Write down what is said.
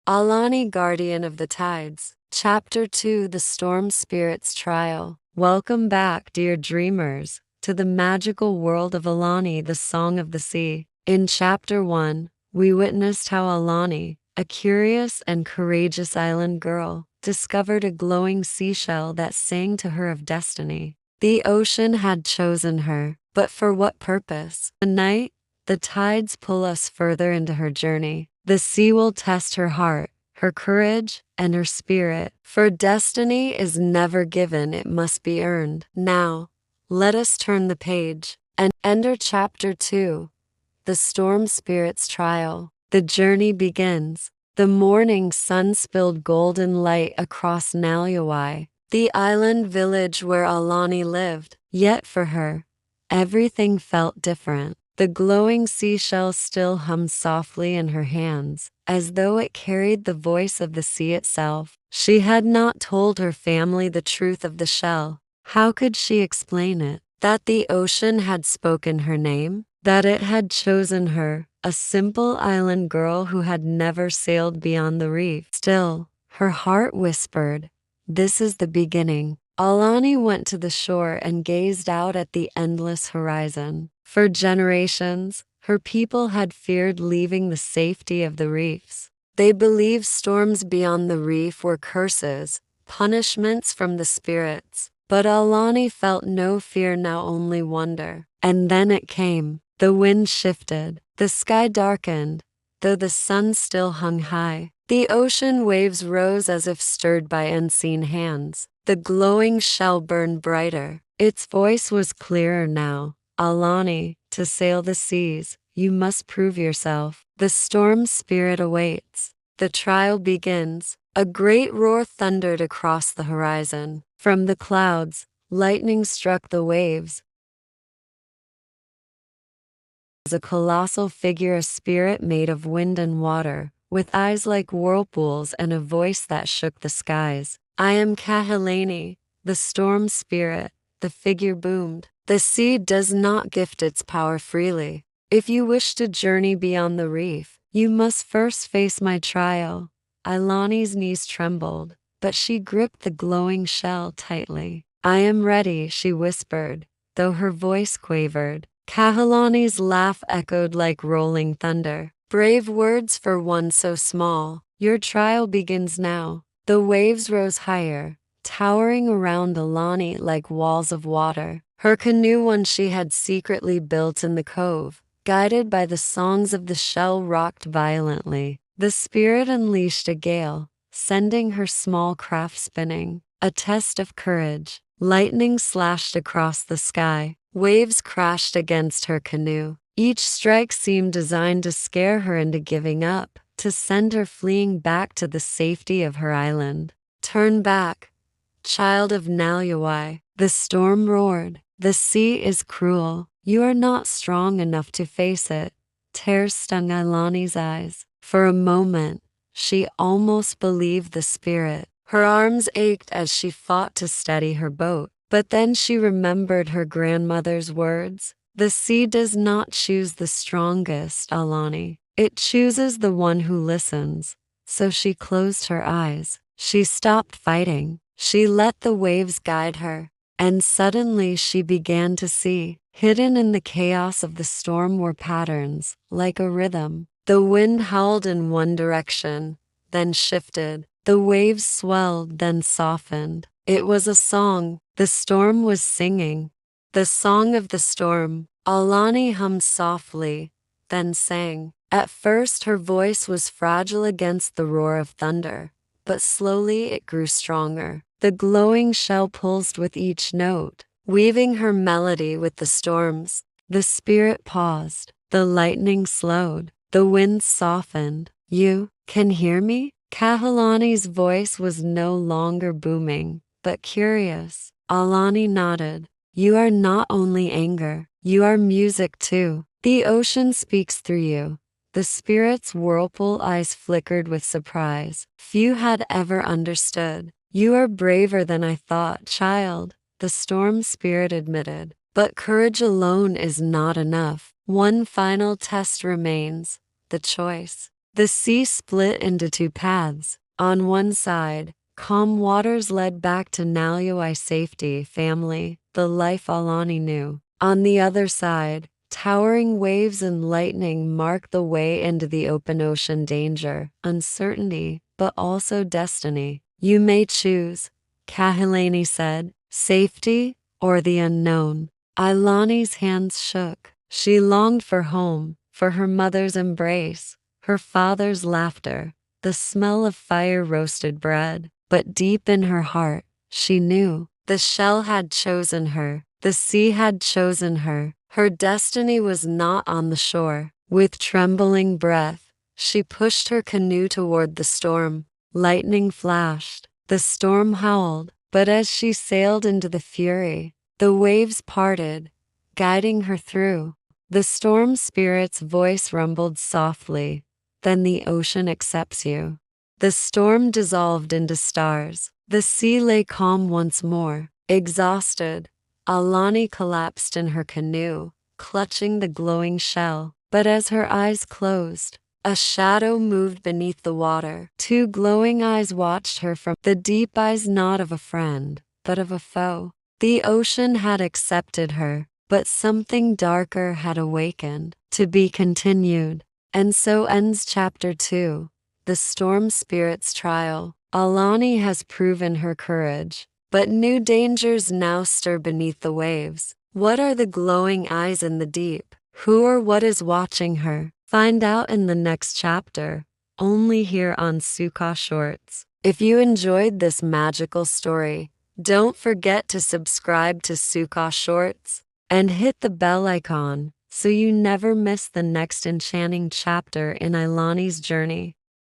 Ailani, Guardian of the Tides. Chapter 2, The Storm Spirit's Trial. Welcome back, dear dreamers, to the magical world of Ailani, the Song of the Sea. In Chapter 1, we witnessed how Ailani, a curious and courageous island girl, discovered a glowing seashell that sang to her of destiny. The ocean had chosen her, but for what purpose? Tonight, the tides pull us further into her journey. The sea will test her heart, her courage, and her spirit. For destiny is never given, it must be earned. Now, let us turn the page and enter Chapter 2, The Storm Spirit's Trial. The journey begins. The morning sun spilled golden light across Nalyawai, the island village where Ailani lived. Yet for her, everything felt different. The glowing seashell still hummed softly in her hands, as though it carried the voice of the sea itself. She had not told her family the truth of the shell. How could she explain it? That the ocean had spoken her name? That it had chosen her, a simple island girl who had never sailed beyond the reef? Still, her heart whispered, "This is the beginning." Ailani went to the shore and gazed out at the endless horizon. For generations, her people had feared leaving the safety of the reefs. They believed storms beyond the reef were curses, punishments from the spirits. But Ailani felt no fear now, only wonder. And then it came. The wind shifted. The sky darkened, though the sun still hung high. The ocean waves rose as if stirred by unseen hands. The glowing shell burned brighter. Its voice was clearer now. "Ailani, to sail the seas, you must prove yourself. The storm spirit awaits." The trial begins. A great roar thundered across the horizon. From the clouds, lightning struck the waves. As a colossal figure, a spirit made of wind and water, with eyes like whirlpools and a voice that shook the skies. "I am Ailani, the storm spirit," the figure boomed. "The sea does not gift its power freely. If you wish to journey beyond the reef, you must first face my trial." Ailani's knees trembled, but she gripped the glowing shell tightly. "I am ready," she whispered, though her voice quavered. Ailani's laugh echoed like rolling thunder. "Brave words for one so small. Your trial begins now." The waves rose higher, towering around Ailani like walls of water. Her canoe, one she had secretly built in the cove, guided by the songs of the shell, rocked violently. The spirit unleashed a gale, sending her small craft spinning. A test of courage. Lightning slashed across the sky. Waves crashed against her canoe. Each strike seemed designed to scare her into giving up, to send her fleeing back to the safety of her island. "Turn back, child of Nalyawai," the storm roared. "The sea is cruel. You are not strong enough to face it." Tears stung Ailani's eyes. For a moment, she almost believed the spirit. Her arms ached as she fought to steady her boat. But then she remembered her grandmother's words. "The sea does not choose the strongest, Ailani. It chooses the one who listens." So she closed her eyes. She stopped fighting. She let the waves guide her. And suddenly she began to see. Hidden in the chaos of the storm were patterns, like a rhythm. The wind howled in one direction, then shifted. The waves swelled, then softened. It was a song. The storm was singing. The song of the storm. Ailani hummed softly, then sang. At first her voice was fragile against the roar of thunder, but slowly it grew stronger. The glowing shell pulsed with each note, weaving her melody with the storms. The spirit paused. The lightning slowed. The wind softened. "You can hear me?" Ailani's voice was no longer booming, but curious. Ailani nodded. "You are not only anger, you are music too. The ocean speaks through you." The spirit's whirlpool eyes flickered with surprise. Few had ever understood. "You are braver than I thought, child," the storm spirit admitted. "But courage alone is not enough. One final test remains, the choice. The sea split into two paths. On one side, calm waters led back to Naluai safety, family, the life Ailani knew. On the other side, towering waves and lightning marked the way into the open ocean, danger, uncertainty, but also destiny. You may choose, Kahilani said, safety or the unknown. Ailani's hands shook. She longed for home, for her mother's embrace, her father's laughter, the smell of fire-roasted bread. But deep in her heart, she knew the shell had chosen her. The sea had chosen her. Her destiny was not on the shore. With trembling breath, she pushed her canoe toward the storm. Lightning flashed. The storm howled. But as she sailed into the fury, the waves parted, guiding her through. The storm spirit's voice rumbled softly. Then the ocean accepts you. The storm dissolved into stars. The sea lay calm once more. Exhausted, Ailani collapsed in her canoe, clutching the glowing shell. But as her eyes closed, a shadow moved beneath the water. Two glowing eyes watched her from the deep eyes, not of a friend, but of a foe. The ocean had accepted her, but something darker had awakened. To be continued. And so ends Chapter 2, The Storm Spirit's Trial. Ailani has proven her courage, but new dangers now stir beneath the waves. What are the glowing eyes in the deep? Who or what is watching her? Find out in the next chapter, only here on Sukaw Shorts. If you enjoyed this magical story, don't forget to subscribe to Sukaw Shorts and hit the bell icon so you never miss the next enchanting chapter in Ailani's journey.